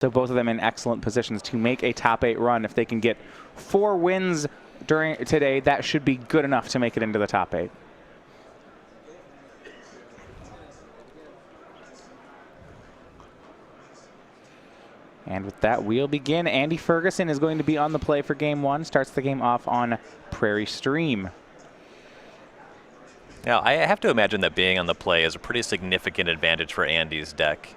So both of them in excellent positions to make a top 8 run. If they can get 4 wins during today, that should be good enough to make it into the top 8. And with that, we'll begin. Andy Ferguson is going to be on the play for game 1. Starts the game off on Prairie Stream. Now, I have to imagine that being on the play is a pretty significant advantage for Andy's deck.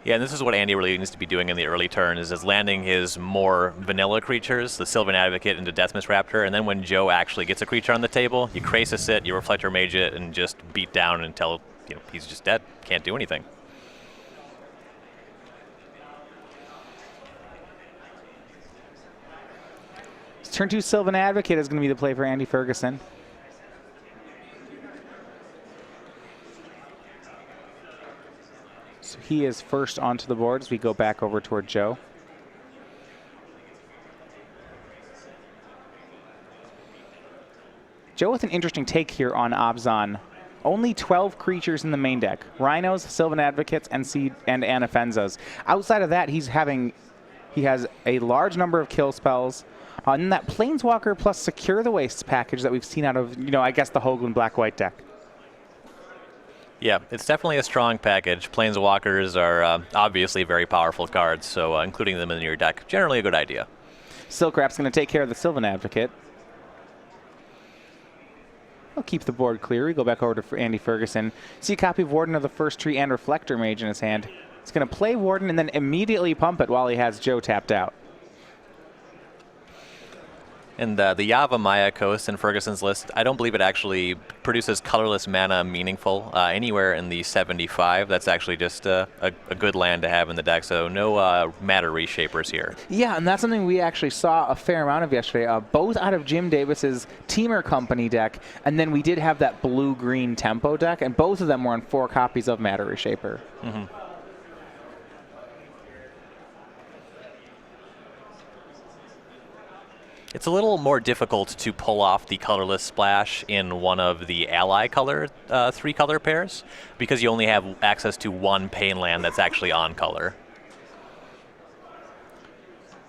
Yeah, and this is what Andy really needs to be doing in the early turn, is landing his more vanilla creatures, the Sylvan Advocate into Deathmiss Raptor, and then when Joe actually gets a creature on the table, you Krasis it, you Reflector Mage it, and just beat down until he's just dead, can't do anything. Turn 2 Sylvan Advocate is going to be the play for Andy Ferguson. So he is first onto the board as we go back over toward Joe. Joe with an interesting take here on Abzan. Only 12 creatures in the main deck. Rhinos, Sylvan Advocates, and Anafenzas. Outside of that, he has a large number of kill spells. And that Planeswalker plus Secure the Wastes package that we've seen out of, I guess the Hoagland Black-White deck. Yeah, it's definitely a strong package. Planeswalkers are obviously very powerful cards, so including them in your deck, generally a good idea. Silkwrap's going to take care of the Sylvan Advocate. I'll keep the board clear. We go back over to Andy Ferguson. See a copy of Warden of the First Tree and Reflector Mage in his hand. He's going to play Warden and then immediately pump it while he has Joe tapped out. And the Yava Maya Coast in Ferguson's list, I don't believe it actually produces colorless mana meaningful anywhere in the 75. That's actually just a good land to have in the deck, so no matter reshapers here. Yeah, and that's something we actually saw a fair amount of yesterday, both out of Jim Davis's Teamer Company deck, and then we did have that blue-green tempo deck, and both of them were on 4 copies of Matter Reshaper. Mm-hmm. It's a little more difficult to pull off the colorless splash in one of the ally color 3-color pairs because you only have access to 1 pain land that's actually on color.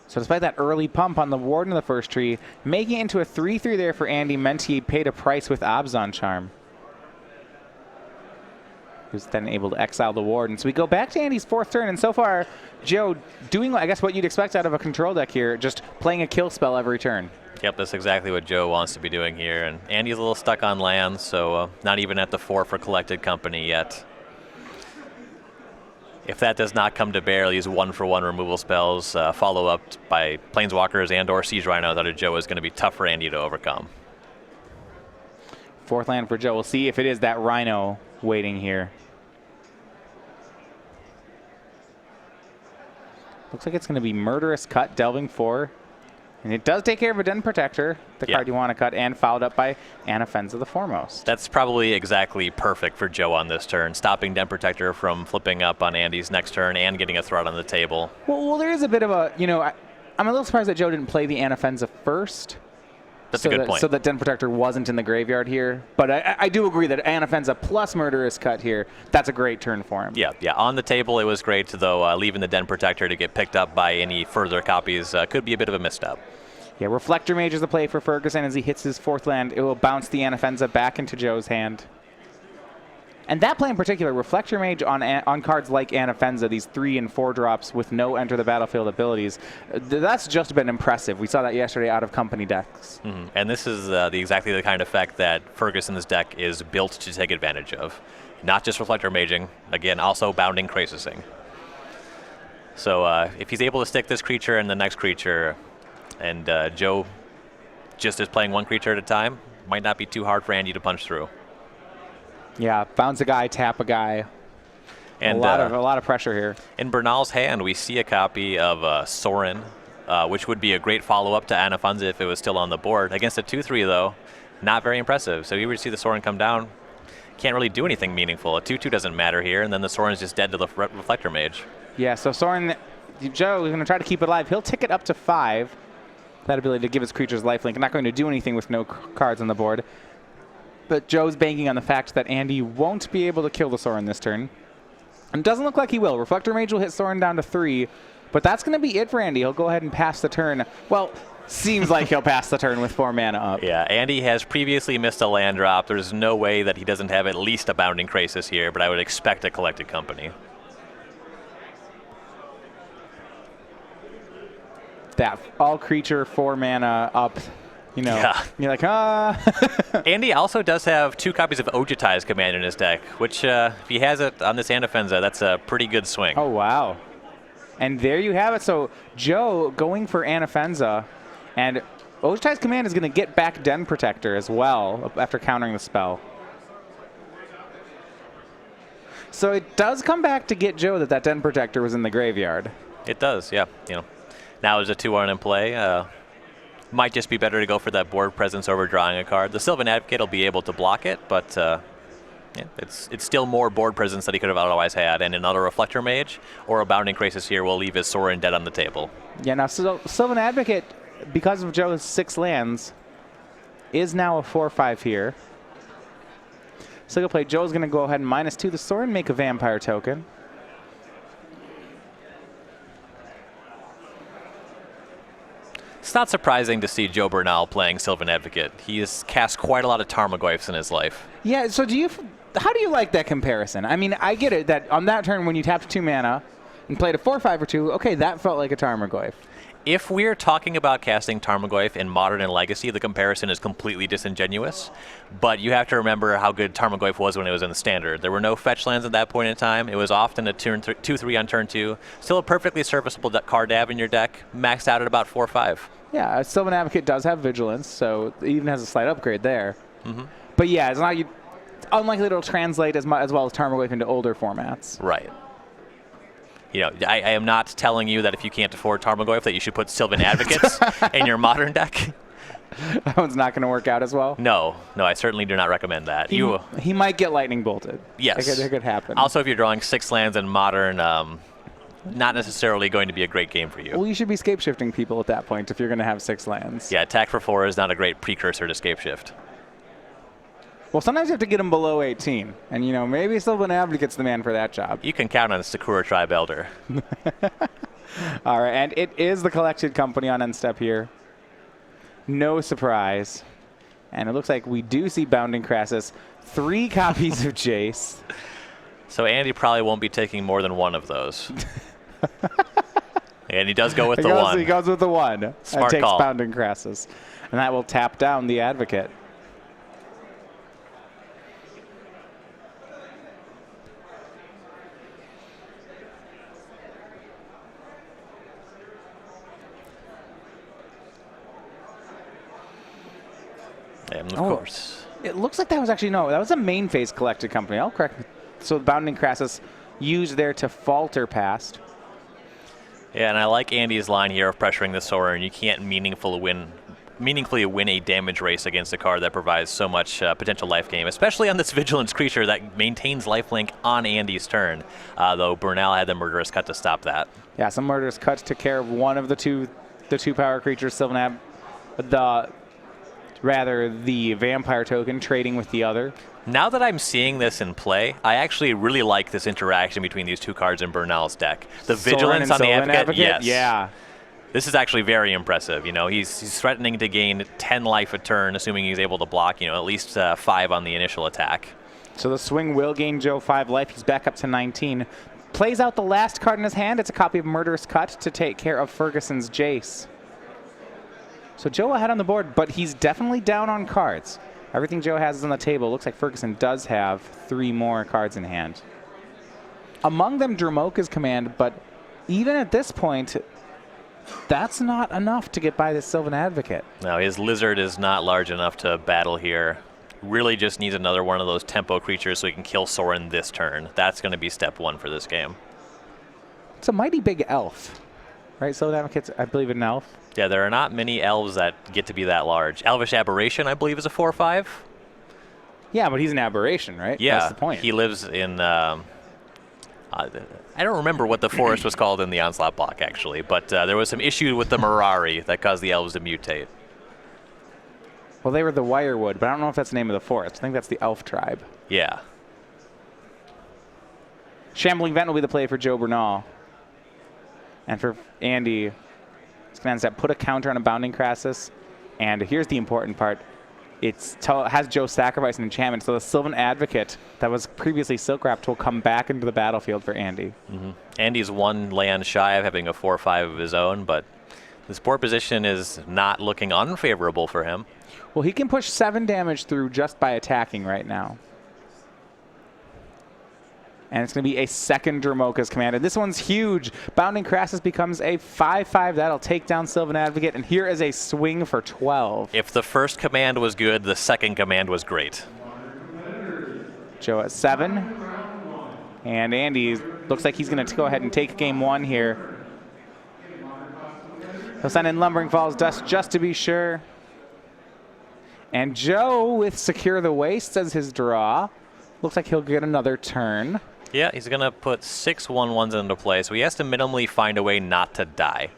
So despite that early pump on the Warden of the First Tree, making it into a 3-3 there for Andy meant he paid a price with Abzan Charm. He was then able to exile the Warden. So we go back to Andy's 4th turn, and so far, Joe doing, I guess, what you'd expect out of a control deck here, just playing a kill spell every turn. Yep, that's exactly what Joe wants to be doing here. And Andy's a little stuck on lands, so not even at the 4 for Collected Company yet. If that does not come to bear, these 1-for-1 removal spells, follow up by Planeswalkers and or Siege Rhinos out of Joe is going to be tough for Andy to overcome. 4th land for Joe. We'll see if it is that Rhino waiting here. Looks like it's going to be Murderous Cut, Delving 4. And it does take care of a Den Protector, the card you want to cut, and followed up by Anafenza the Foremost. That's probably exactly perfect for Joe on this turn, stopping Den Protector from flipping up on Andy's next turn and getting a threat on the table. Well, there is a bit of a, I'm a little surprised that Joe didn't play the Anafenza first. That's a good point. So that Den Protector wasn't in the graveyard here. But I do agree that Anafenza plus Murderous Cut here, that's a great turn for him. Yeah. On the table, it was great, though leaving the Den Protector to get picked up by any further copies could be a bit of a misstep. Yeah, Reflector Mage is the play for Ferguson as he hits his 4th land. It will bounce the Anafenza back into Joe's hand. And that play in particular, Reflector Mage on cards like Anafenza, these 3 and 4 drops with no enter the battlefield abilities, that's just been impressive. We saw that yesterday out of company decks. Mm-hmm. And this is exactly the kind of effect that Ferguson's deck is built to take advantage of. Not just Reflector Maging, again, also bounding Crasising. So if he's able to stick this creature and the next creature, and Joe just is playing 1 creature at a time, might not be too hard for Andy to punch through. Yeah, bounce a guy, tap a guy. And a lot of pressure here. In Bernal's hand, we see a copy of Sorin, which would be a great follow-up to Anafenza if it was still on the board. Against a 2-3, though, not very impressive. So you would see the Sorin come down, can't really do anything meaningful. A 2-2 doesn't matter here, and then the Sorin's just dead to the Reflector Mage. Yeah, so Sorin, Joe is going to try to keep it alive. He'll tick it up to 5. That ability to give his creatures lifelink. Not going to do anything with no cards on the board. But Joe's banking on the fact that Andy won't be able to kill the Sorin this turn. And it doesn't look like he will. Reflector Mage will hit Sorin down to 3, but that's going to be it for Andy. He'll go ahead and pass the turn. Well, seems like he'll pass the turn with 4 mana up. Yeah, Andy has previously missed a land drop. There's no way that he doesn't have at least a Bounding Crisis here, but I would expect a Collected Company. That all creature 4 mana up, you know, Yeah. you're like, ah. Andy also does have 2 copies of Ojutai's Command in his deck, which if he has it on this Anafenza, that's a pretty good swing. Oh, wow. And there you have it. So Joe going for Anafenza, and Ojutai's Command is going to get back Den Protector as well after countering the spell. So it does come back to get Joe that Den Protector was in the graveyard. It does, yeah. You know, now there's a 2-1 in play. Might just be better to go for that board presence over drawing a card. The Sylvan Advocate will be able to block it, but yeah, it's still more board presence that he could have otherwise had. And another Reflector Mage or a Bounding Crisis here will leave his Sorin dead on the table. Yeah, now Sylvan Advocate, because of Joe's 6 lands, is now a 4/5 here. So he'll play. Joe's going to go ahead and -2 the Sorin, make a Vampire token. It's not surprising to see Joe Bernal playing Sylvan Advocate. He has cast quite a lot of Tarmogoyfs in his life. Yeah, so how do you like that comparison? I mean, I get it that on that turn when you tapped 2 mana and played a 4/5 or 2, okay, that felt like a Tarmogoyf. If we're talking about casting Tarmogoyf in Modern and Legacy, the comparison is completely disingenuous. But you have to remember how good Tarmogoyf was when it was in the Standard. There were no fetch lands at that point in time. It was often a 2/3 on turn 2. Still a perfectly serviceable card to have in your deck, maxed out at about 4/5. Yeah, Sylvan Advocate does have Vigilance, so it even has a slight upgrade there. Mm-hmm. But yeah, it's not unlikely it'll translate as well as Tarmogoyf into older formats. Right. You know, I am not telling you that if you can't afford Tarmogoyf that you should put Sylvan Advocates in your Modern deck. That one's not going to work out as well. No, I certainly do not recommend that. He might get lightning bolted. Yes. That could happen. Also, if you're drawing 6 lands in Modern, not necessarily going to be a great game for you. Well, you should be scape shifting people at that point if you're going to have 6 lands. Yeah, attack for 4 is not a great precursor to scape shift. Well, sometimes you have to get them below 18. And, you know, maybe Sylvan Advocate's the man for that job. You can count on Sakura Tribe Elder. All right, and it is the Collected Company on end step here. No surprise. And it looks like we do see Bounding Crassus. 3 copies of Jace. So Andy probably won't be taking more than 1 of those. And he does go with the 1. He goes with the 1. Smart and takes call. Bounding Crassus. And that will tap down the Advocate. And of course. It looks like that was actually, no, that was a main phase Collected Company. I'll correct me. So Bounding Crassus used there to falter past. Yeah, and I like Andy's line here of pressuring the Sorin. You can't meaningfully win a damage race against a card that provides so much potential life gain, especially on this Vigilance creature that maintains lifelink on Andy's turn, though Bernal had the Murderous Cut to stop that. Yeah, some Murderous Cut took care of one of the two power creatures, Sylvan the Vampire token trading with the other. Now that I'm seeing this in play, I actually really like this interaction between these 2 cards in Bernal's deck. The Vigilance on the Advocate, yes. Yeah. This is actually very impressive. You know, he's threatening to gain 10 life a turn, assuming he's able to block, you know, at least 5 on the initial attack. So the swing will gain Joe 5 life. He's back up to 19. Plays out the last card in his hand. It's a copy of Murderous Cut to take care of Ferguson's Jace. So Joe ahead on the board, but he's definitely down on cards. Everything Joe has is on the table. Looks like Ferguson does have 3 more cards in hand. Among them, Dramoka's Command, but even at this point, that's not enough to get by the Sylvan Advocate. No, his Lizard is not large enough to battle here. Really just needs another one of those tempo creatures so he can kill Sorin this turn. That's going to be step 1 for this game. It's a mighty big elf, right? Sylvan Advocate's, I believe, an elf. Yeah, there are not many elves that get to be that large. Elvish Aberration, I believe, is a 4/5. Yeah, but he's an aberration, right? Yeah, that's the point. He lives in. I don't remember what the forest was called in the Onslaught block, actually, but there was some issue with the Mirari that caused the elves to mutate. Well, they were the Wirewood, but I don't know if that's the name of the forest. I think that's the Elf tribe. Yeah. Shambling Vent will be the play for Joe Bernal. And for Andy, it's going to put a counter on a Bounding Crassus. And here's the important part. It has Joe sacrifice an enchantment, so the Sylvan Advocate that was previously Silk Wrapped will come back into the battlefield for Andy. Andy's 1 land shy of having a 4/5 of his own, but this board position is not looking unfavorable for him. Well, he can push 7 damage through just by attacking right now. And it's going to be a second Dromoka's command. And this one's huge. Bounding Crassus becomes a 5/5. That'll take down Sylvan Advocate. And here is a swing for 12. If the first command was good, the second command was great. Joe at 7. And Andy looks like he's going to go ahead and take game 1 here. He'll send in Lumbering Falls Dust just to be sure. And Joe with Secure the Wastes as his draw. Looks like he'll get another turn. Yeah, he's going to put 6 1/1s into play, so he has to minimally find a way not to die.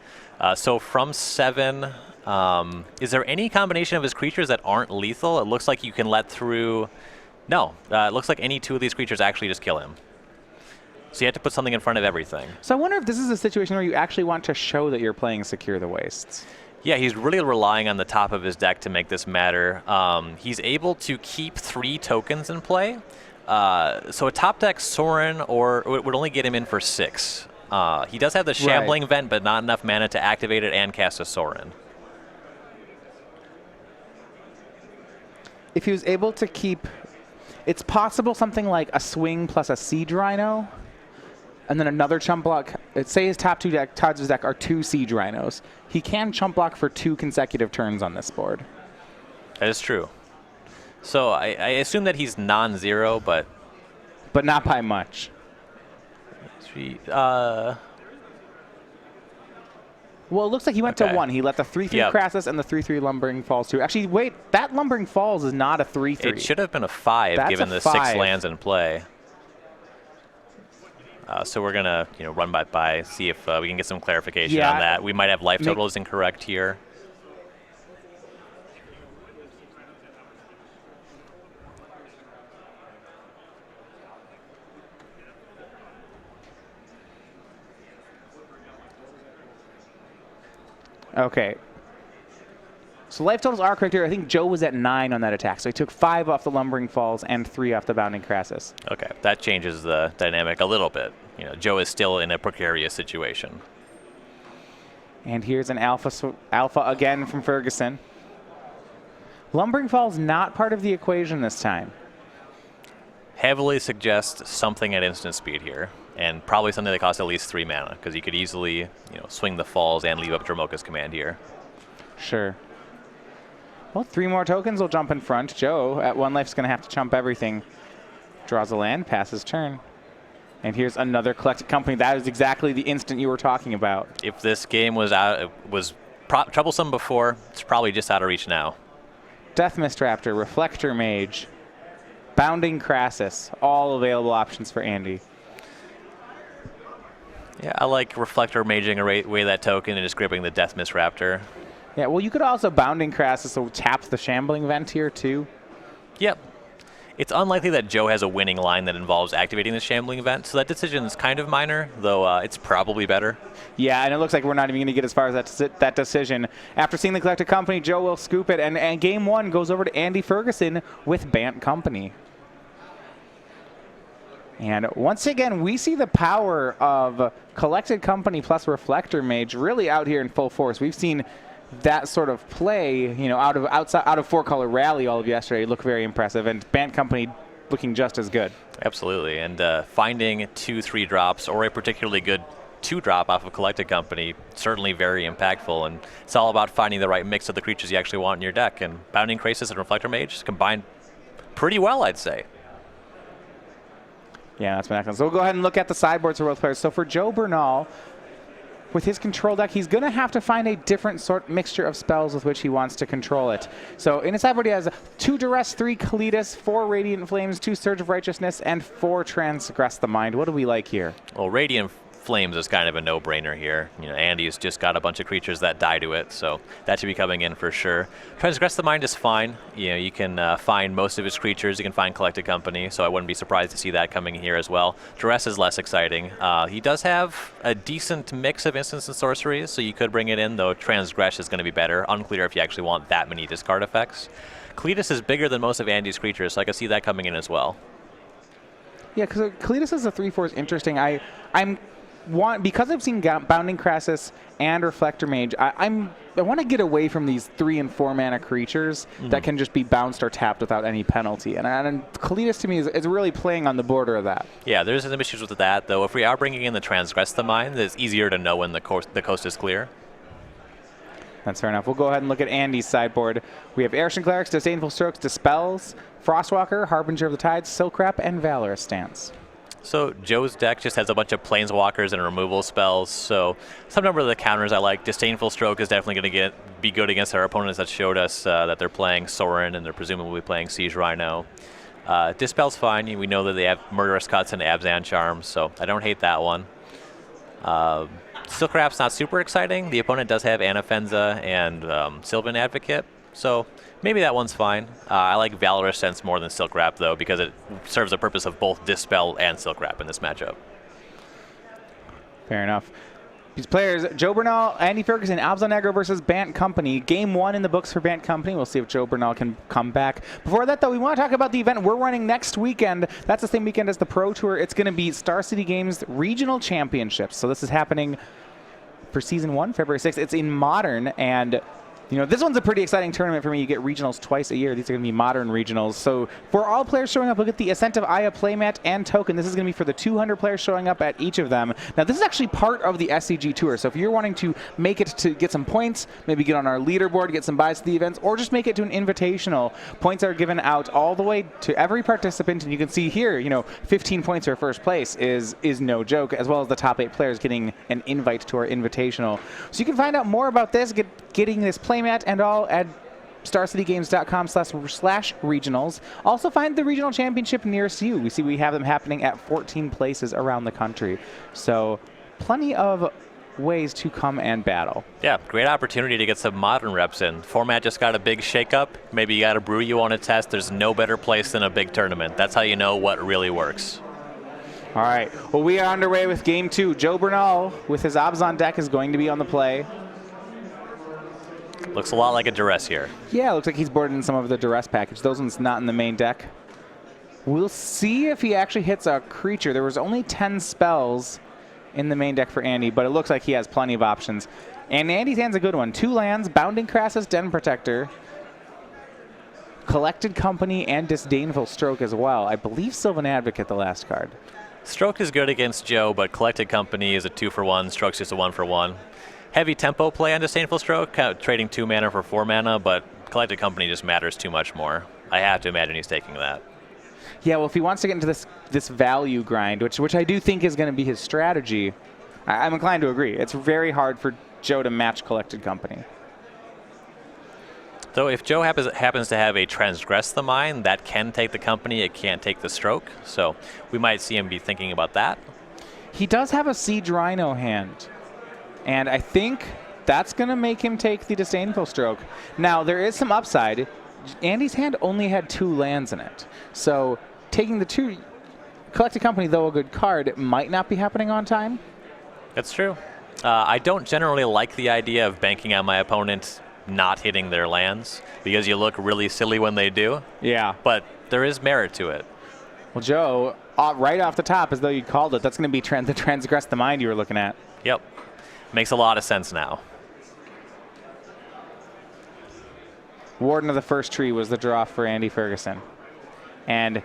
So from 7, is there any combination of his creatures that aren't lethal? It looks like you can let through... No, it looks like any 2 of these creatures actually just kill him. So you have to put something in front of everything. So I wonder if this is a situation where you actually want to show that you're playing Secure the Wastes. Yeah, he's really relying on the top of his deck to make this matter. He's able to keep 3 tokens in play. So a top deck Sorin would only get him in for 6. He does have the Shambling Vent, but not enough mana to activate it and cast a Sorin. If he was able to keep... It's possible something like a swing plus a Siege Rhino, and then another chump block. Say his top 2 cards of his deck are 2 Siege Rhinos. He can chump block for 2 consecutive turns on this board. That is true. So I assume that he's non-zero, but not by much. Well, it looks like he went to 1. He let the 3/3 Crassus and the 3/3 Lumbering Falls too. Actually, wait, that Lumbering Falls is not a 3/3. It should have been a 5 given the 6 lands in play. So we're gonna run by see if we can get some clarification on that. We might have life totals incorrect here. Okay. So life totals are correct here. I think Joe was at 9 on that attack. So he took 5 off the Lumbering Falls and 3 off the Bounding Crassus. Okay, that changes the dynamic a little bit. Joe is still in a precarious situation. And here's an alpha again from Ferguson. Lumbering Falls not part of the equation this time. Heavily suggest something at instant speed here, and probably something that costs at least 3 mana, because you could easily swing the Falls and leave up Dromoka's command here. Sure. Well, 3 more tokens will jump in front. Joe, at 1 life, is going to have to chump everything. Draws a land, passes turn. And here's another Collected Company. That is exactly the instant you were talking about. If this game was troublesome before, it's probably just out of reach now. Death Mist Raptor, Reflector Mage, Bounding Crassus, all available options for Andy. Yeah, I like Reflector Maging away that token and just gripping the Death Mist Raptor. Yeah, well, you could also Bounding Crassus, so tap the Shambling Vent here, too. Yep. It's unlikely that Joe has a winning line that involves activating the Shambling Event, so that decision is kind of minor, though it's probably better. Yeah, and it looks like we're not even going to get as far as that decision. After seeing the Collected Company, Joe will scoop it, and game 1 goes over to Andy Ferguson with Bant Company. And once again, we see the power of Collected Company plus Reflector Mage really out here in full force. We've seen that sort of play, out of 4-color Rally all of yesterday look very impressive, and Bant Company looking just as good. Absolutely, and finding 2/3 drops or a particularly good 2-drop off of Collected Company certainly very impactful, and it's all about finding the right mix of the creatures you actually want in your deck, and Bounding Crassus and Reflector Mage combined pretty well, I'd say. Yeah, that's been excellent. So we'll go ahead and look at the sideboards for both players. So for Joe Bernal, with his control deck, he's going to have to find a different mixture of spells with which he wants to control it. So in his sideboard, he has 2 Duress, 3 Kalitas, 4 Radiant Flames, 2 Surge of Righteousness, and 4 Transgress the Mind. What do we like here? Well, Radiant Flames is kind of a no-brainer here. You know, Andy's just got a bunch of creatures that die to it, so that should be coming in for sure. Transgress the Mind is fine. You know, you can find most of his creatures. You can find Collected Company, so I wouldn't be surprised to see that coming here as well. Duress is less exciting. He does have a decent mix of instants and sorceries, so you could bring it in, though Transgress is going to be better. Unclear if you actually want that many discard effects. Cletus is bigger than most of Andy's creatures, so I can see that coming in as well. Yeah, because Cletus as a 3/4 is interesting. Because I've seen Bounding Crassus and Reflector Mage, I want to get away from these 3 and 4 mana creatures that can just be bounced or tapped without any penalty. And Cletus to me is really playing on the border of that. Yeah, there's some issues with that, though. If we are bringing in the Transgress the Mind, it's easier to know when the coast is clear. That's fair enough. We'll go ahead and look at Andy's sideboard. We have Arishan Clerics, Disdainful Strokes, Dispels, Frostwalker, Harbinger of the Tides, Silkwrap, and Valorous Stance. So Joe's deck just has a bunch of Planeswalkers and removal spells, so some number of the counters I like. Disdainful Stroke is definitely going to be good against our opponents that showed us that they're playing Sorin and they're presumably playing Siege Rhino. Dispel's fine. We know that they have Murderous Cuts and Abzan Charms, so I don't hate that one. Silkwrap's not super exciting. The opponent does have Anafenza and Sylvan Advocate, so maybe that one's fine. I like Valorous Sense more than Silkwrap, though, because it serves the purpose of both Dispel and Silkwrap in this matchup. Fair enough. These players, Joe Bernal, Andy Ferguson, Abzan Aggro versus Bant Company. Game 1 in the books for Bant Company. We'll see if Joe Bernal can come back. Before that, though, we want to talk about the event we're running next weekend. That's the same weekend as the Pro Tour. It's going to be Star City Games Regional Championships. So this is happening for Season 1, February 6th. It's in Modern, and you know, this one's a pretty exciting tournament for me. You get regionals twice a year. These are going to be Modern regionals. So for all players showing up, look at the Ascent of Aya playmat and token. This is going to be for the 200 players showing up at each of them. Now, this is actually part of the SCG Tour. So if you're wanting to make it to get some points, maybe get on our leaderboard, get some buys to the events, or just make it to an invitational, points are given out all the way to every participant. And you can see here, you know, 15 points for first place is no joke, as well as the top 8 players getting an invite to our invitational. So you can find out more about this, getting this playmat and all at starcitygames.com/regionals. Also find the regional championship nearest you. We have them happening at 14 places around the country. So plenty of ways to come and battle. Yeah, great opportunity to get some Modern reps in. Format just got a big shakeup. Maybe you got a brew you want to test. There's no better place than a big tournament. That's how you know what really works. All right. Well, we are underway with Game 2. Joe Bernal with his Abzan deck is going to be on the play. Looks a lot like a Duress here. Yeah, it looks like he's boarded in some of the Duress package. Those ones not in the main deck. We'll see if he actually hits a creature. There was only 10 spells in the main deck for Andy, but it looks like he has plenty of options. And Andy's hand's a good one. 2 lands, Bounding Crassus, Den Protector, Collected Company, and Disdainful Stroke as well. I believe Sylvan Advocate, the last card. Stroke is good against Joe, but Collected Company is a 2-for-1. Stroke's just a 1-for-1. Heavy tempo play on Disdainful Stroke, kind of trading 2 mana for 4 mana, but Collected Company just matters too much more. I have to imagine he's taking that. Yeah, well, if he wants to get into this value grind, which I do think is going to be his strategy, I'm inclined to agree. It's very hard for Joe to match Collected Company. Though if Joe happens to have a Transgress the Mind, that can take the Company, it can't take the Stroke, so we might see him be thinking about that. He does have a Siege Rhino hand. And I think that's going to make him take the Disdainful Stroke. Now, there is some upside. Andy's hand only had 2 lands in it. So taking the 2, Collected Company, though a good card, might not be happening on time. That's true. I don't generally like the idea of banking on my opponent not hitting their lands, because you look really silly when they do. Yeah. But there is merit to it. Well, Joe, right off the top, as though you called it, that's going to be the Transgress the Mind you were looking at. Yep. Makes a lot of sense now. Warden of the First Tree was the draw for Andy Ferguson. And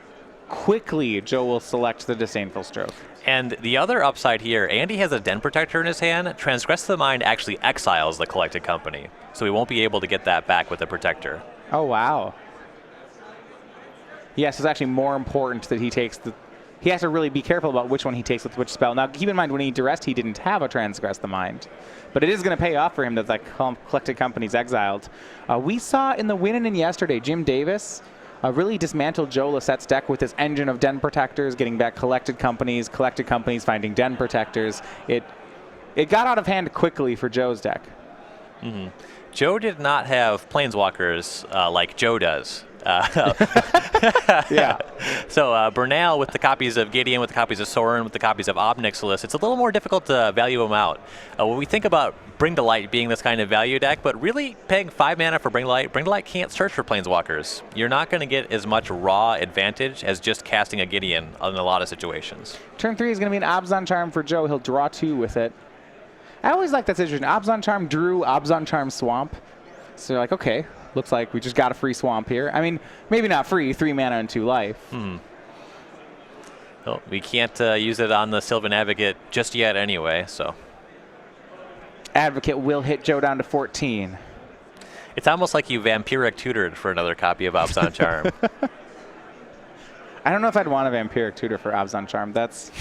quickly, Joe will select the Disdainful Stroke. And the other upside here, Andy has a Den Protector in his hand. Transgress the Mind actually exiles the Collected Company, so he won't be able to get that back with the Protector. Oh, wow. Yes, it's actually more important that he takes the... He has to really be careful about which one he takes with which spell. Now, keep in mind, when he duressed, he didn't have a Transgress the Mind. But it is going to pay off for him that the Collected Company's exiled. We saw in the win-in yesterday, Jim Davis really dismantled Joe Lissette's deck with his engine of Den Protectors, getting back collected companies, finding Den Protectors. It got out of hand quickly for Joe's deck. Mm-hmm. Joe did not have Planeswalkers like Joe does. Yeah. So Bernal with the copies of Gideon, with the copies of Sorin, with the copies of Obnixilis, it's a little more difficult to value them out. When we think about Bring to Light being this kind of value deck, but really paying 5 mana for Bring to Light can't search for Planeswalkers. You're not going to get as much raw advantage as just casting a Gideon in a lot of situations. Turn 3 is going to be an Abzan Charm for Joe. He'll draw 2 with it. I always like that situation. Abzan Charm drew Abzan Charm Swamp. So you're like, okay, looks like we just got a free swamp here. I mean, maybe not free, 3 mana and 2 life. Well, we can't use it on the Sylvan Advocate just yet anyway, so. Advocate will hit Joe down to 14. It's almost like you Vampiric Tutored for another copy of Abzan Charm. I don't know if I'd want a Vampiric Tutor for Abzan Charm. That's...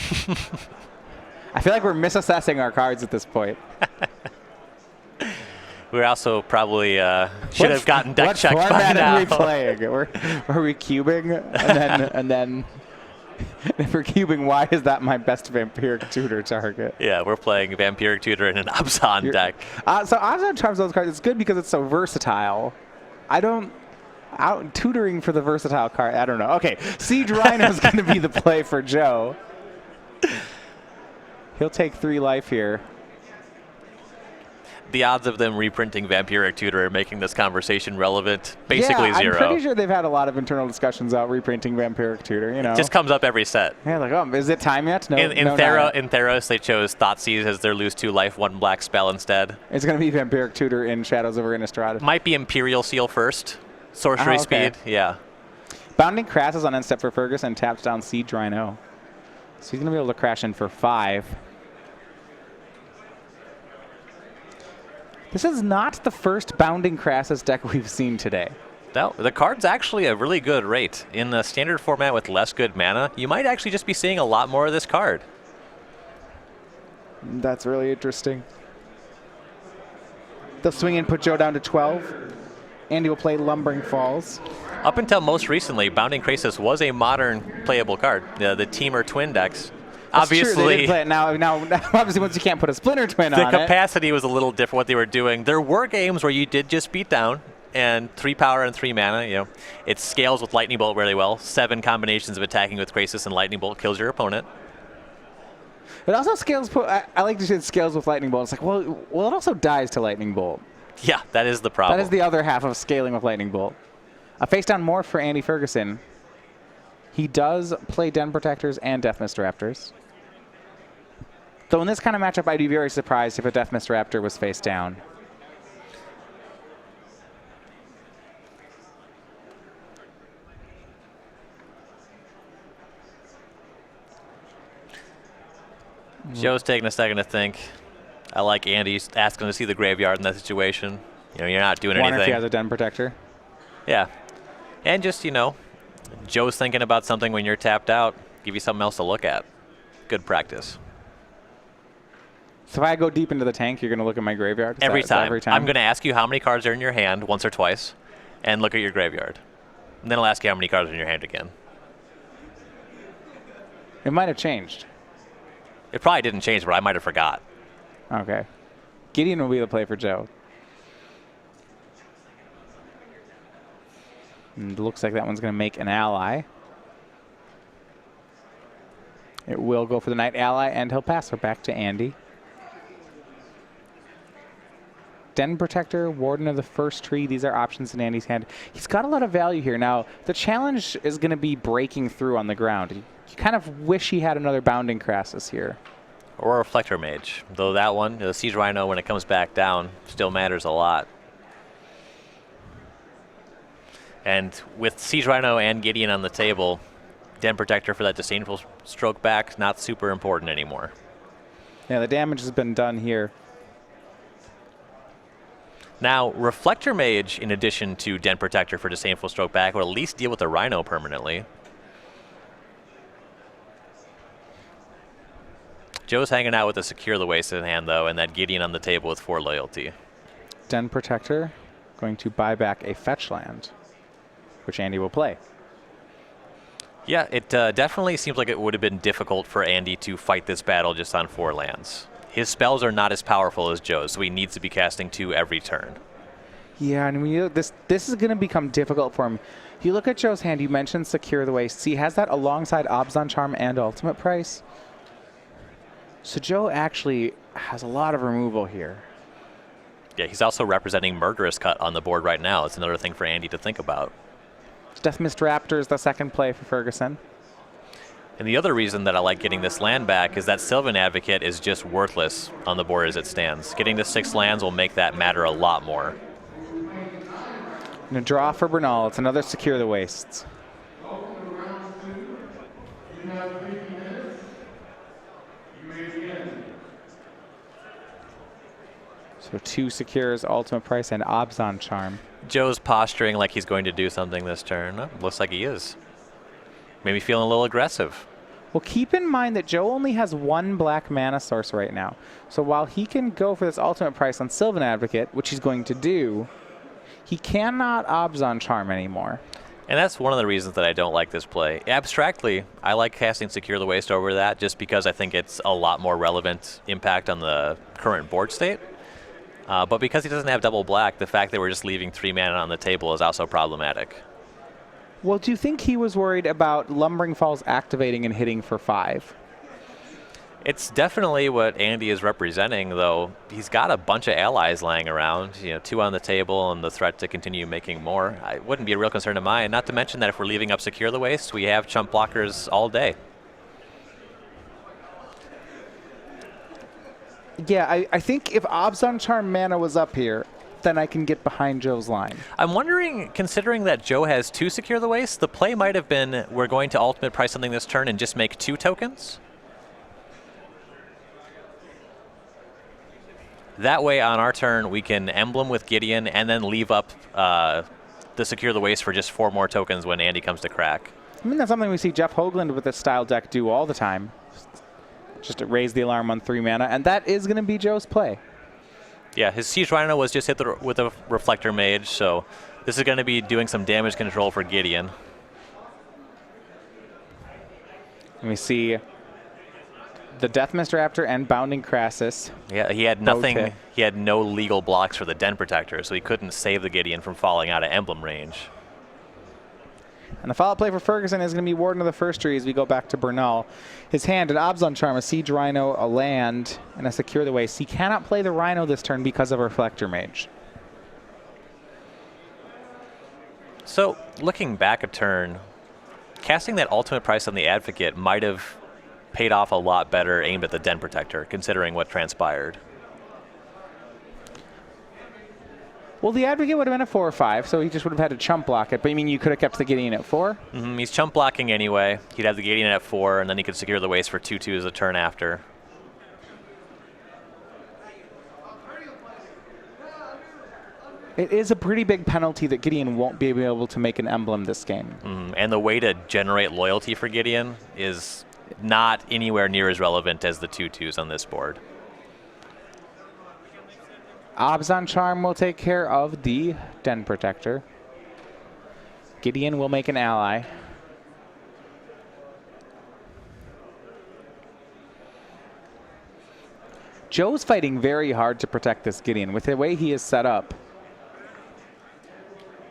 I feel like we're misassessing our cards at this point. We also probably should have gotten deck checked by now. What format are we playing? Are we cubing? And then if we're cubing, why is that my best Vampiric Tutor target? Yeah, we're playing Vampiric Tutor in an Abzan deck. So Abzan Charms those cards. It's good because it's so versatile. Tutoring for the versatile card. I don't know. Okay, Siege Rhino is going to be the play for Joe. He'll take 3 life here. The odds of them reprinting Vampiric Tutor are making this conversation relevant, basically yeah, 0. I'm pretty sure they've had a lot of internal discussions about reprinting Vampiric Tutor, you know. It just comes up every set. Yeah, like, oh, is it time yet? No, in no, Theros, they chose Thoughtseize as their lose 2 life, 1 black spell instead. It's going to be Vampiric Tutor in Shadows over Innistrad. Might be Imperial Seal first. Sorcery speed, yeah. Bounding Crass is on end step for Ferguson and taps down Siege Rhino. So he's going to be able to crash in for 5. This is not the first Bounding Crassus deck we've seen today. No, the card's actually a really good rate. In the standard format with less good mana, you might actually just be seeing a lot more of this card. That's really interesting. They'll swing in, put Joe down to 12. Andy will play Lumbering Falls. Up until most recently, Bounding Crassus was a modern playable card. The Team or Twin decks. That's obviously, true. They did play it. Now, obviously, once you can't put a Splinter Twin on it. The capacity was a little different what they were doing. There were games where you did just beat down, and 3 power and 3 mana. You know, it scales with Lightning Bolt really well. 7 combinations of attacking with Crassus and Lightning Bolt kills your opponent. It also scales. I like to say it scales with Lightning Bolt. It's like, well, it also dies to Lightning Bolt. Yeah, that is the problem. That is the other half of scaling with Lightning Bolt. A face down morph for Andy Ferguson. He does play Den Protectors and Death Mist Raptors. Though in this kind of matchup, I'd be very surprised if a Death Mist Raptor was face down. Joe's taking a second to think. I like Andy's asking to see the graveyard in that situation. You know, you're not doing anything. Wonder if he has a Den Protector. Yeah. And just, you know, Joe's thinking about something when you're tapped out. Give you something else to look at. Good practice. So if I go deep into the tank, you're going to look at my graveyard? Every time. Every time? I'm going to ask you how many cards are in your hand once or twice, and look at your graveyard. And then I'll ask you how many cards are in your hand again. It might have changed. It probably didn't change, but I might have forgot. Okay. Gideon will be the play for Joe. And it looks like that one's going to make an ally. It will go for the Knight ally, and he'll pass her back to Andy. Den Protector, Warden of the First Tree. These are options in Andy's hand. He's got a lot of value here. Now, the challenge is going to be breaking through on the ground. You kind of wish he had another Bounding Crassus here. Or a Reflector Mage. Though that one, the Siege Rhino, when it comes back down, still matters a lot. And with Siege Rhino and Gideon on the table, Den Protector for that Disdainful Stroke back, not super important anymore. Yeah, the damage has been done here. Now, Reflector Mage, in addition to Den Protector for Disdainful Stroke back, would at least deal with the Rhino permanently. Joe's hanging out with a Secure the Wasted hand, though, and that Gideon on the table with 4 loyalty. Den Protector going to buy back a fetch land. which Andy will play. Yeah, it definitely seems like it would have been difficult for Andy to fight this battle just on 4 lands. His spells are not as powerful as Joe's, so he needs to be casting 2 every turn. Yeah, and when you, this is going to become difficult for him. If you look at Joe's hand, you mentioned Secure the Waste. He has that alongside Obzon Charm and Ultimate Price. So Joe actually has a lot of removal here. Yeah, he's also representing Murderous Cut on the board right now. It's another thing for Andy to think about. Deathmist Raptor is the second play for Ferguson. And the other reason that I like getting this land back is that Sylvan Advocate is just worthless on the board as it stands. Getting to 6 lands will make that matter a lot more. And a draw for Bernal. It's another Secure the Wastes. So 2 secures, Ultimate Price, and Obzon Charm. Joe's posturing like he's going to do something this turn. Oh, looks like he is. Maybe feeling a little aggressive. Well, keep in mind that Joe only has 1 black mana source right now. So while he can go for this Ultimate Price on Sylvan Advocate, which he's going to do, he cannot Obzon Charm anymore. And that's one of the reasons that I don't like this play. Abstractly, I like casting Secure the Waste over that just because I think it's a lot more relevant impact on the current board state. But because he doesn't have double black, the fact that we're just leaving 3 mana on the table is also problematic. Well, do you think he was worried about Lumbering Falls activating and hitting for 5? It's definitely what Andy is representing, though. He's got a bunch of allies lying around, 2 on the table and the threat to continue making more. It wouldn't be a real concern of mine, not to mention that if we're leaving up Secure the Waste, we have chump blockers all day. Yeah, I think if Obzon Charm mana was up here, then I can get behind Joe's line. I'm wondering, considering that Joe has 2 Secure the Waste, the play might have been we're going to Ultimate Price something this turn and just make 2 tokens. That way, on our turn, we can Emblem with Gideon and then leave up the Secure the Waste for just 4 more tokens when Andy comes to crack. I mean, that's something we see Jeff Hoagland with this style deck do all the time. Just to raise the alarm on 3 mana, and that is going to be Joe's play. Yeah, his Siege Rhino was just hit with a Reflector Mage, so this is going to be doing some damage control for Gideon. And we see the Deathmist Raptor and Bounding Crassus. Yeah, he had nothing. He had no legal blocks for the Den Protector, so he couldn't save the Gideon from falling out of emblem range. And the follow-up play for Ferguson is going to be Warden of the First Tree as we go back to Bernal. His hand, an Obzon Charm, a Siege Rhino, a land, and a Secure the Waste. He cannot play the Rhino this turn because of Reflector Mage. So, looking back a turn, casting that Ultimate Price on the Advocate might have paid off a lot better aimed at the Den Protector, considering what transpired. Well, the Advocate would have been a 4 or 5, so he just would have had to chump block it. But you mean you could have kept the Gideon at 4? He's chump blocking anyway. He'd have the Gideon at 4, and then he could Secure the Waste for 2/2s a turn after. It is a pretty big penalty that Gideon won't be able to make an emblem this game. And the way to generate loyalty for Gideon is not anywhere near as relevant as the 2/2s on this board. Obzon Charm will take care of the Den Protector. Gideon will make an ally. Joe's fighting very hard to protect this Gideon. With the way he is set up,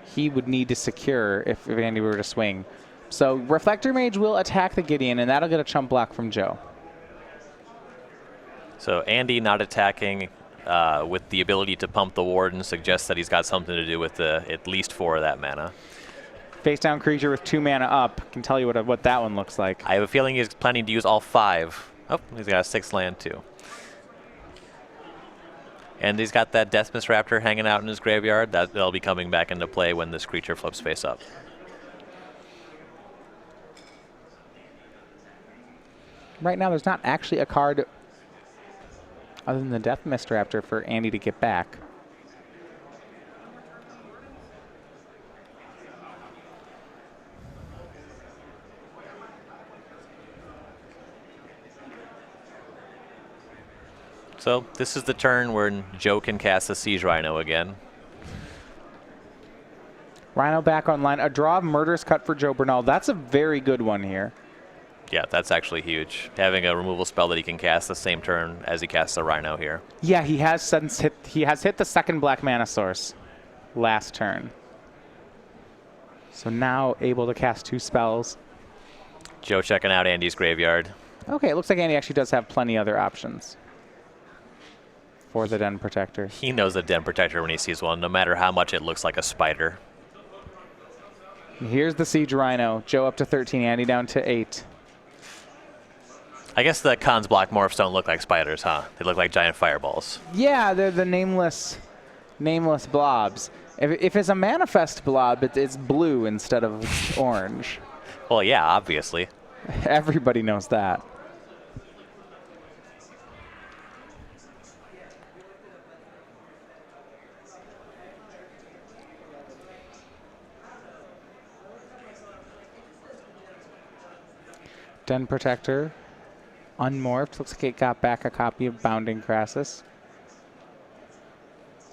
he would need to secure if Andy were to swing. So Reflector Mage will attack the Gideon, and that'll get a chump block from Joe. So Andy not attacking with the ability to pump the Warden suggests that he's got something to do with at least 4 of that mana. Face down creature with 2 mana up. Can tell you what that one looks like. I have a feeling he's planning to use all 5. Oh, he's got a 6 land too. And he's got that Deathmist Raptor hanging out in his graveyard. That'll be coming back into play when this creature flips face up. Right now, there's not actually a card other than the Deathmist Raptor for Andy to get back. So this is the turn where Joe can cast the Siege Rhino again. Rhino back online. A draw of Murderous Cut for Joe Bernal. That's a very good one here. Yeah, that's actually huge. Having a removal spell that he can cast the same turn as he casts a Rhino here. Yeah, he has hit the second black mana source last turn. So now able to cast 2 spells. Joe checking out Andy's graveyard. Okay, it looks like Andy actually does have plenty other options for the Den Protector. He knows the Den Protector when he sees one, no matter how much it looks like a spider. Here's the Siege Rhino. Joe up to 13, Andy down to 8. I guess the Khan's block morphs don't look like spiders, huh? They look like giant fireballs. Yeah, they're the nameless blobs. If it's a manifest blob, it's blue instead of orange. Well, yeah, obviously. Everybody knows that. Den Protector, unmorphed. Looks like it got back a copy of Bounding Crassus.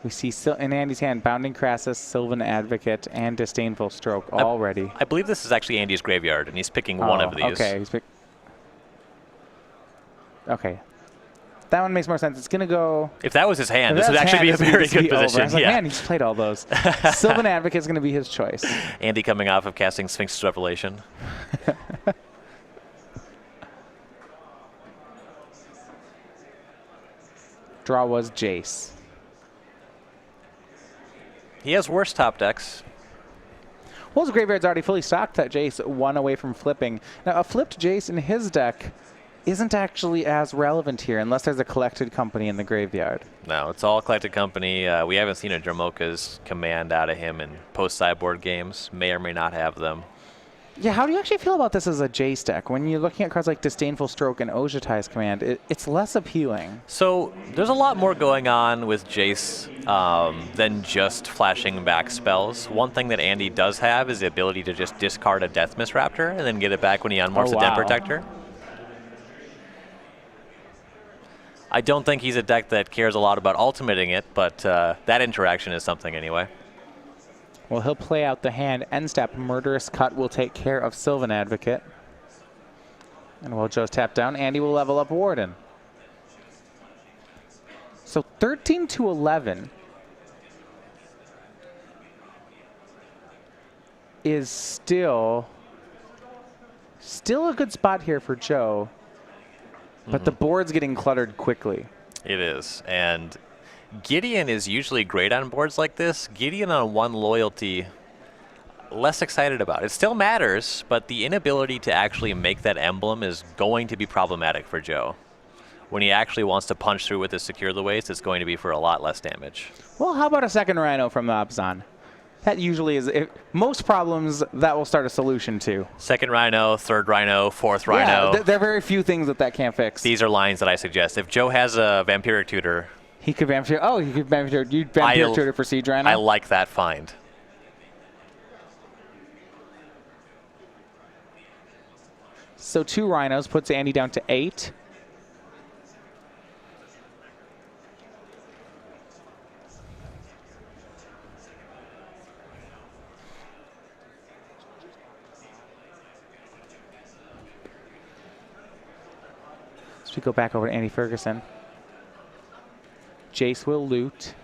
We see in Andy's hand Bounding Crassus, Sylvan Advocate, and Disdainful Stroke already. I believe this is actually Andy's graveyard, and he's picking one of these. Okay. Okay. That one makes more sense. It's going to go... If that was his hand, this would actually be a very good position. I was like, man, he's played all those. Sylvan Advocate's going to be his choice. Andy coming off of casting Sphinx's Revelation. Draw was Jace. He has worse top decks. Well, his graveyard's already fully stocked that Jace, 1 away from flipping. Now, a flipped Jace in his deck isn't actually as relevant here unless there's a collected company in the graveyard. No, it's all collected company. We haven't seen a Dromoka's command out of him in post-sideboard games. May or may not have them. Yeah, how do you actually feel about this as a Jace deck? When you're looking at cards like Disdainful Stroke and Ojutai's command, it's less appealing. So there's a lot more going on with Jace than just flashing back spells. One thing that Andy does have is the ability to just discard a Death Mist Raptor and then get it back when he unmorphs the Den Protector. I don't think he's a deck that cares a lot about ultimating it, but that interaction is something anyway. Well, he'll play out the hand. End step, Murderous Cut will take care of Sylvan Advocate. And while Joe's tapped down, Andy will level up Warden. So 13 to 11 is still a good spot here for Joe, but the board's getting cluttered quickly. It is, and Gideon is usually great on boards like this. Gideon on 1 loyalty, less excited about. It still matters, but the inability to actually make that emblem is going to be problematic for Joe. When he actually wants to punch through with his Secure the Waste, it's going to be for a lot less damage. Well, how about a second Rhino from the Abzan? That usually is, most problems, that will start a solution to. Second Rhino, third Rhino, fourth Rhino. Yeah, there are very few things that can't fix. These are lines that I suggest. If Joe has a Vampiric Tutor, he could Vampiric. Oh, he could Vampiric Tutor for Siege Rhino. I like that find. So 2 Rhinos puts Andy down to 8. So we go back over to Andy Ferguson. Jace will loot.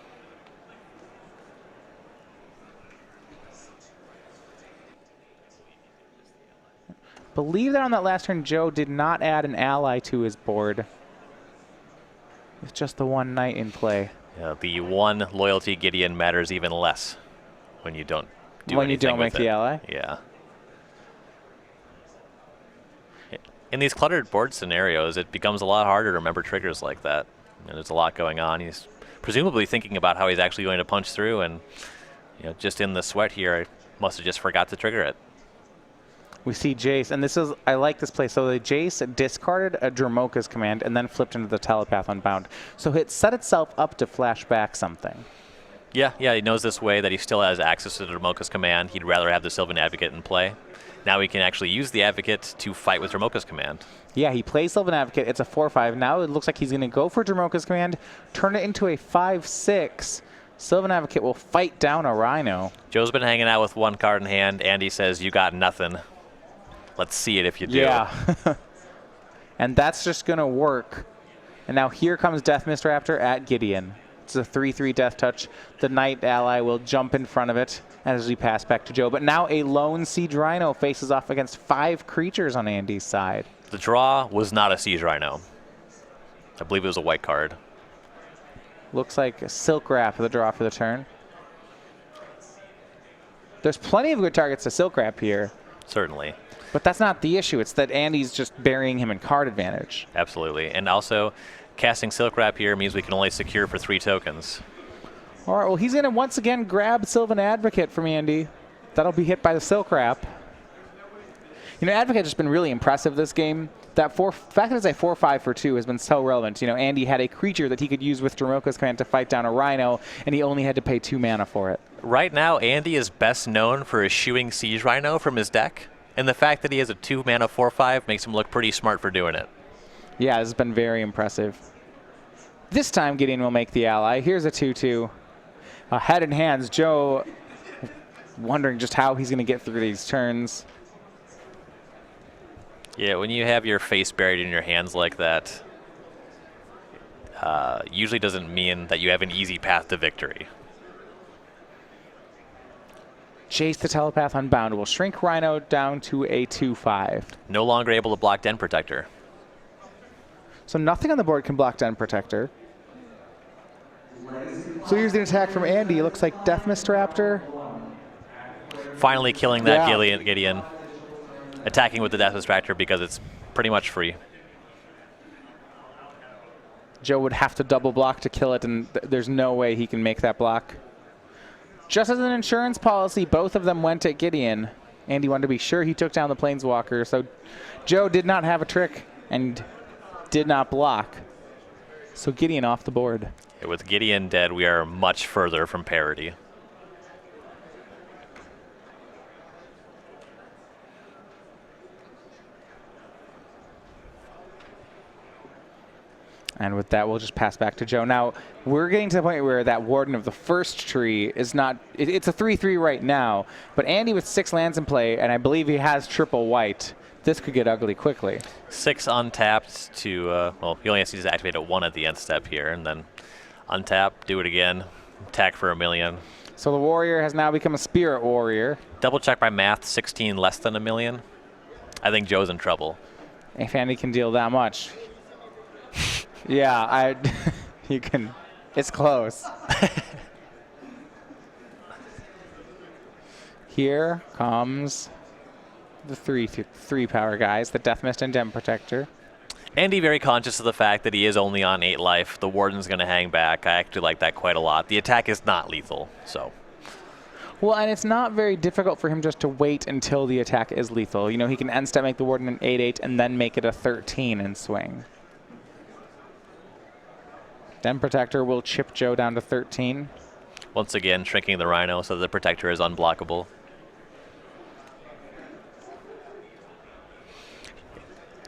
Believe that on that last turn, Joe did not add an ally to his board. It's just the 1 knight in play. Yeah, the 1 loyalty Gideon matters even less when you don't do when you anything don't make with the it. ally? Yeah. In these cluttered board scenarios, it becomes a lot harder to remember triggers like that. And there's a lot going on. He's presumably thinking about how he's actually going to punch through, and just in the sweat here, I must have just forgot to trigger it. We see Jace, and I like this play. So the Jace discarded a Dromoka's command and then flipped into the Telepath Unbound. So it set itself up to flash back something. Yeah, he knows this way that he still has access to the Dromoka's command. He'd rather have the Sylvan Advocate in play. Now he can actually use the Advocate to fight with Dromoka's command. Yeah, he plays Sylvan Advocate. It's a 4/5. Now it looks like he's going to go for Dromoka's command, turn it into a 5/6, Sylvan Advocate will fight down a Rhino. Joe's been hanging out with one card in hand. Andy says, you got nothing. Let's see it if you do. Yeah. And that's just going to work. And now here comes Death Mist Raptor at Gideon. It's a 3/3 Death Touch. The Knight ally will jump in front of it as we pass back to Joe. But now a lone Siege Rhino faces off against 5 creatures on Andy's side. The draw was not a Siege Rhino. I believe it was a white card. Looks like a Silk Wrap for the draw for the turn. There's plenty of good targets to Silk Wrap here. Certainly. But that's not the issue. It's that Andy's just burying him in card advantage. Absolutely. And also, casting Silk Wrap here means we can only secure for 3 tokens. All right, well, he's going to once again grab Sylvan Advocate from Andy. That'll be hit by the Silk Wrap. You know, Advocate's just been really impressive this game. That fact that it's a 4/5 for 2 has been so relevant. You know, Andy had a creature that he could use with Dromoka's command to fight down a Rhino, and he only had to pay 2 mana for it. Right now, Andy is best known for eschewing Siege Rhino from his deck, and the fact that he has a 2 mana 4/5 makes him look pretty smart for doing it. Yeah, this has been very impressive. This time, Gideon will make the ally. Here's a 2/2. Head in hands, Joe wondering just how he's going to get through these turns. Yeah, when you have your face buried in your hands like that, usually doesn't mean that you have an easy path to victory. Jace the Telepath Unbound will shrink Rhino down to a 2/5. No longer able to block Den Protector. So nothing on the board can block Den Protector. So here's the attack from Andy. It looks like Death Mist Raptor. Finally killing that Yeah. Gideon. Attacking with the Death Distractor because it's pretty much free. Joe would have to double block to kill it, and there's no way he can make that block. Just as an insurance policy, both of them went at Gideon. Andy wanted to be sure he took down the Planeswalker, so Joe did not have a trick and did not block. So Gideon off the board. With Gideon dead, we are much further from parity. And with that, we'll just pass back to Joe. Now, we're getting to the point where that Warden of the first tree is not... It's a 3/3 right now, but Andy with 6 lands in play, and I believe he has triple white. This could get ugly quickly. 6 untapped to... well, he only has to activate it 1 at the end step here, and then untap, do it again, attack for 1,000,000. So the Warrior has now become a Spirit Warrior. Double check by math, 16 less than 1,000,000. I think Joe's in trouble. If Andy can deal that much. Yeah, you can. It's close. Here comes the three power guys, the Death Mist and Den Protector. Andy very conscious of the fact that he is only on 8 life. The Warden's going to hang back. I actually like that quite a lot. The attack is not lethal, so. Well, and it's not very difficult for him just to wait until the attack is lethal. You know, he can end step make the Warden an 8/8 and then make it a 13 and swing. Den Protector will chip Joe down to 13. Once again, shrinking the Rhino so the Protector is unblockable.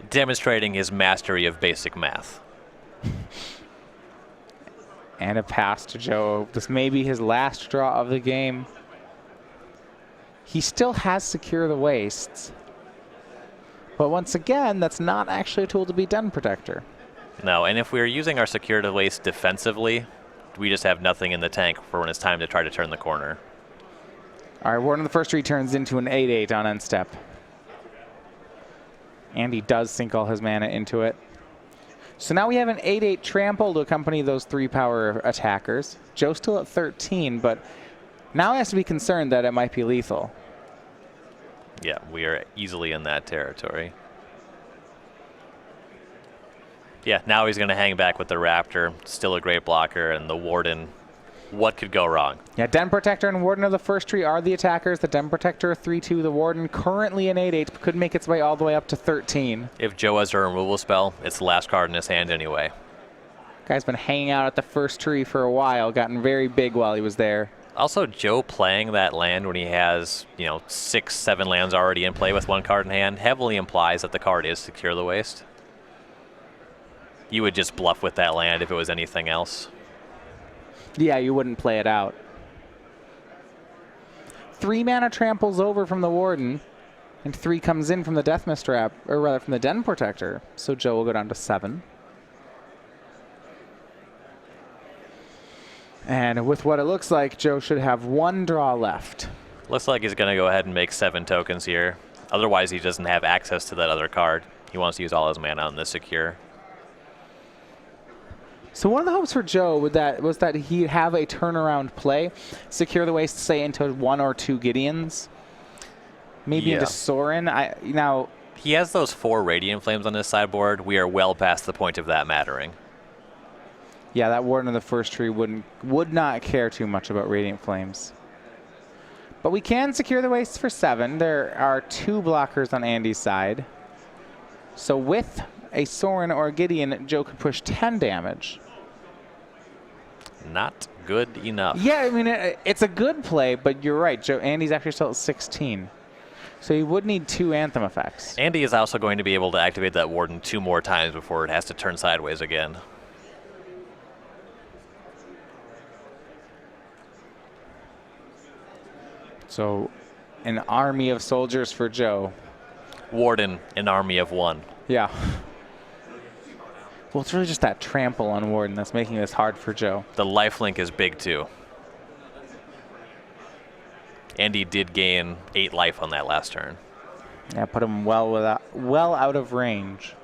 Demonstrating his mastery of basic math. And a pass to Joe. This may be his last draw of the game. He still has Secure the Wastes. But once again, that's not actually a tool to be Den Protector. No, and if we're using our Secure the Waste defensively, we just have nothing in the tank for when it's time to try to turn the corner. All right, Warden of the first tree turns into an 8/8 on end step. Andy does sink all his mana into it. So now we have an 8/8 trample to accompany those 3 power attackers. Joe's still at 13, but now he has to be concerned that it might be lethal. Yeah, we are easily in that territory. Yeah, now he's going to hang back with the Raptor. Still a great blocker, and the Warden. What could go wrong? Yeah, Den Protector and Warden of the first tree are the attackers. The Den Protector 3/2. The Warden currently an 8/8, could make its way all the way up to 13. If Joe has a removal spell, it's the last card in his hand anyway. Guy's been hanging out at the first tree for a while, gotten very big while he was there. Also, Joe playing that land when he has, 6, 7 lands already in play with 1 card in hand heavily implies that the card is Secure the Waste. You would just bluff with that land if it was anything else. Yeah, you wouldn't play it out. 3 mana tramples over from the Warden, and 3 comes in from the Death Mist Trap, or rather from the Den Protector. So Joe will go down to 7. And with what it looks like, Joe should have 1 draw left. Looks like he's going to go ahead and make 7 tokens here. Otherwise, he doesn't have access to that other card. He wants to use all his mana on this secure. So one of the hopes for Joe was that he'd have a turnaround play, secure the waste, say, into 1 or 2 Gideons, maybe into Sorin. Now he has those 4 Radiant Flames on his sideboard. We are well past the point of that mattering. Yeah, that Warden of the First Tree would not care too much about Radiant Flames. But we can secure the wastes for 7. There are 2 blockers on Andy's side. So with a Sorin or a Gideon, Joe could push 10 damage. Not good enough. Yeah, I mean, it's a good play, but you're right. Andy's actually still at 16. So he would need 2 Anthem effects. Andy is also going to be able to activate that Warden 2 more times before it has to turn sideways again. So an army of soldiers for Joe. Warden, an army of 1. Yeah. Well, it's really just that trample on Warden that's making this hard for Joe. The lifelink is big, too. Andy did gain 8 life on that last turn. Yeah, put him well out of range.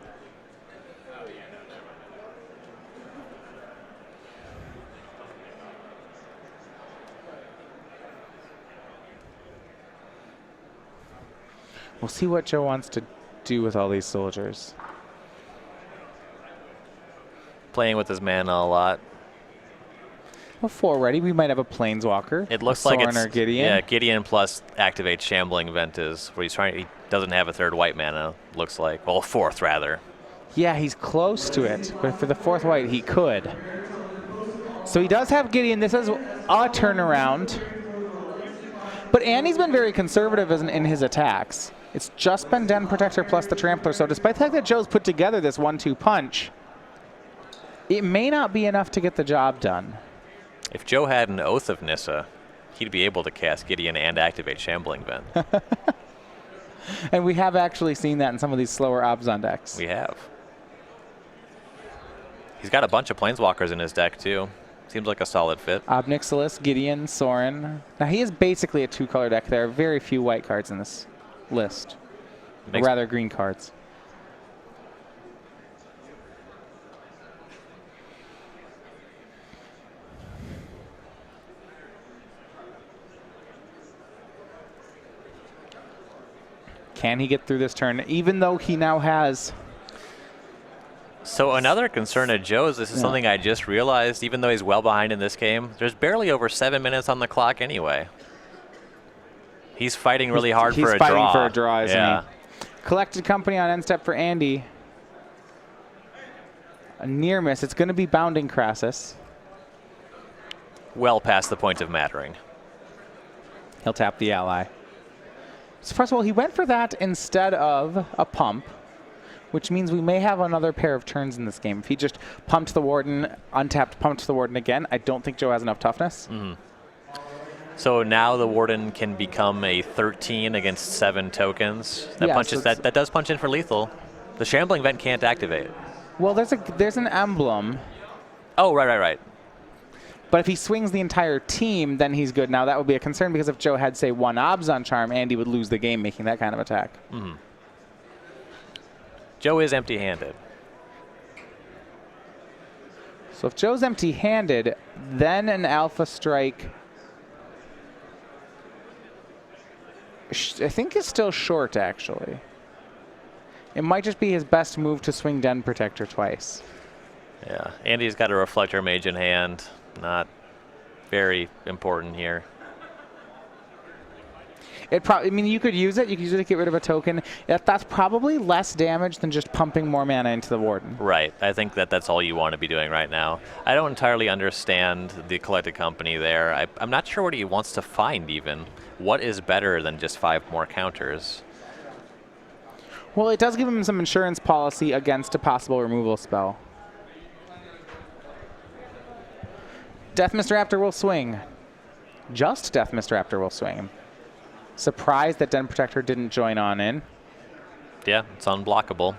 We'll see what Joe wants to do with all these soldiers. Playing with his mana a lot. Well, 4 ready. We might have a Planeswalker. It looks like it's Gideon. Yeah, Gideon plus activate Shambling Ventus, where he doesn't have a 3rd white mana. Looks like, well, a 4th rather. Yeah, he's close to it, but for the 4th white, he could. So he does have Gideon. This is a turnaround. But Andy's been very conservative in his attacks. It's just been Den Protector plus the Trampler. So despite the fact that Joe's put together this 1-2 punch, it may not be enough to get the job done. If Joe had an Oath of Nissa, he'd be able to cast Gideon and activate Shambling Vent. And we have actually seen that in some of these slower Abzan decks. We have. He's got a bunch of Planeswalkers in his deck, too. Seems like a solid fit. Obnixilis, Gideon, Sorin. Now, he is basically a 2-color deck. There are very few white cards in this list. Or rather, green cards. Can he get through this turn, even though he now has... So another concern of Joe's, this is something I just realized, even though he's well behind in this game, there's barely over 7 minutes on the clock anyway. He's fighting really hard for a draw. He's fighting for a draw, isn't he? Collected Company on end step for Andy. A near miss. It's going to be Bounding Crassus. Well past the point of mattering. He'll tap the ally. So first of all, he went for that instead of a pump, which means we may have another pair of turns in this game. If he just pumped the Warden, untapped, pumped the Warden again, I don't think Joe has enough toughness. Mm-hmm. So now the Warden can become a 13 against 7 tokens. That punches that does punch in for lethal. The Shambling Vent can't activate. Well, there's an emblem. Oh, right. But if he swings the entire team, then he's good. Now, that would be a concern because if Joe had, say, 1 Abzan Charm, Andy would lose the game making that kind of attack. Mm-hmm. Joe is empty-handed. So if Joe's empty-handed, then an Alpha Strike, I think, is still short, actually. It might just be his best move to swing Den Protector twice. Yeah, Andy's got a Reflector Mage in hand. Not very important here. I mean, you could use it. You could use it to get rid of a token. That's probably less damage than just pumping more mana into the Warden. Right. I think that's all you want to be doing right now. I don't entirely understand the Collected Company there. I'm not sure what he wants to find, even. What is better than just 5 more counters? Well, it does give him some insurance policy against a possible removal spell. Death Mr. Raptor will swing. Just Death Mr. Raptor will swing. Surprised that Den Protector didn't join on in. Yeah, it's unblockable.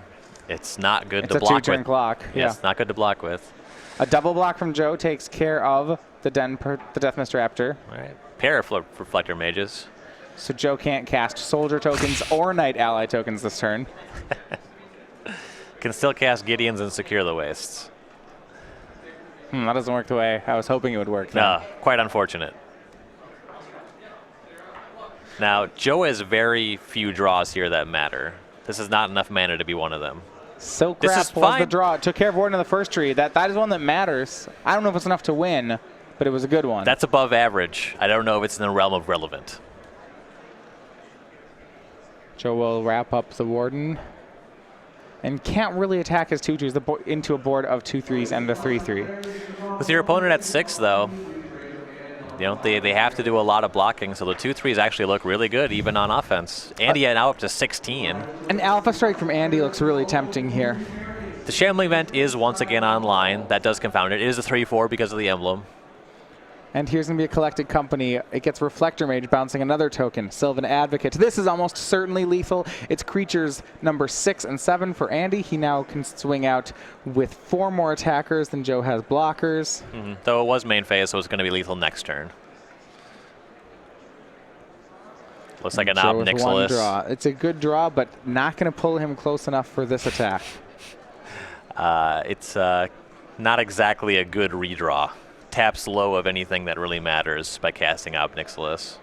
It's not good It's to a block two-turn with. clock. Yeah, Yeah. it's not good to block with. A double block from Joe takes care of the Death Mr. Raptor. All right. Pair of Reflector Mages. So Joe can't cast Soldier tokens or Knight Ally tokens this turn. Can still cast Gideons and secure the wastes. That doesn't work the way I was hoping it would work. Then. Quite unfortunate. Now, Joe has very few draws here that matter. This is not enough mana to be one of them. Silk This Wrap is was fine. the draw. It took care of Warden in the first tree. That is one that matters. I don't know if it's enough to win, but it was a good one. That's above average. I don't know if it's in the realm of relevant. Joe will wrap up the Warden. And can't really attack his 2/2s into a board of 2/3s and a 3/3. With your opponent at 6, though, you know, they have to do a lot of blocking, so the 2/3s actually look really good, even on offense. Andy now up to 16. An Alpha Strike from Andy looks really tempting here. The Shambling Vent is once again online. That does confound it. It is a 3/4 because of the emblem. And here's going to be a Collected Company. It gets Reflector Mage bouncing another token. Sylvan Advocate. This is almost certainly lethal. It's creatures number 6 and 7 for Andy. He now can swing out with 4 more attackers than Joe has blockers. Though it was main phase, so it's going to be lethal next turn. Looks like an Joe with one Obnixilis. draw. It's a good draw, but not going to pull him close enough for this attack. It's not exactly a good redraw. Taps low of anything that really matters by casting Obnixilis.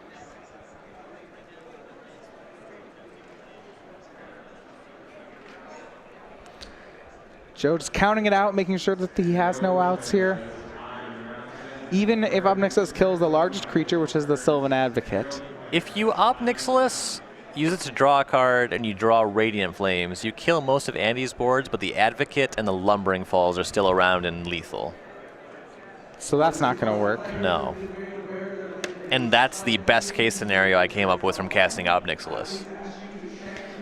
Joe just counting it out, making sure that he has no outs here. Even if Obnixilis kills the largest creature, which is the Sylvan Advocate. If you Obnixilis, use it to draw a card, and you draw Radiant Flames, you kill most of Andy's boards, but the Advocate and the Lumbering Falls are still around and lethal. So that's not going to work. No. And that's the best case scenario I came up with from casting Obnixilis.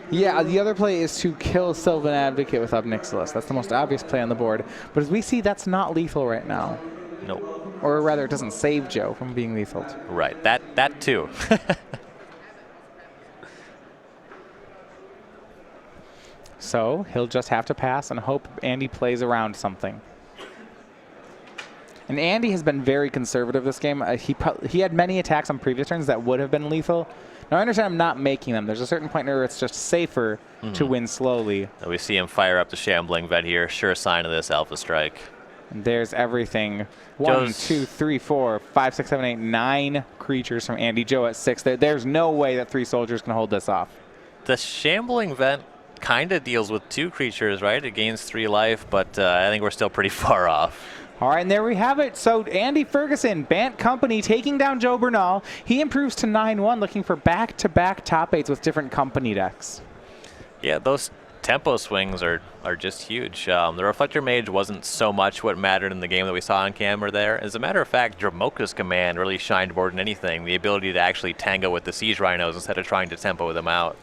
Yeah, the other play is to kill Sylvan Advocate with Obnixilis. That's the most obvious play on the board. But as we see, that's not lethal right now. Nope. Or rather, it doesn't save Joe from being lethal. Right. That too. So he'll just have to pass and hope Andy plays around something. And Andy has been very conservative this game. He had many attacks on previous turns that would have been lethal. Now, I understand I'm not making them. There's a certain point where it's just safer to win slowly. We see him fire up the Shambling Vet here. Sure sign of this Alpha Strike. And there's everything. 1, 2, 3, 4, 5, 6, 7, 8, 9 creatures from Andy. Joe at 6. There's no way that 3 soldiers can hold this off. The Shambling Vent kind of deals with 2 creatures, right? It gains 3 life, but I think we're still pretty far off. All right, and there we have it. So Andy Ferguson, Bant Company, taking down Joe Bernal. He improves to 9-1, looking for back-to-back top 8s with different company decks. Yeah, those tempo swings are just huge. The Reflector Mage wasn't so much what mattered in the game that we saw on camera there. As a matter of fact, Dramoka's command really shined more than anything. The ability to actually tango with the Siege Rhinos instead of trying to tempo them out.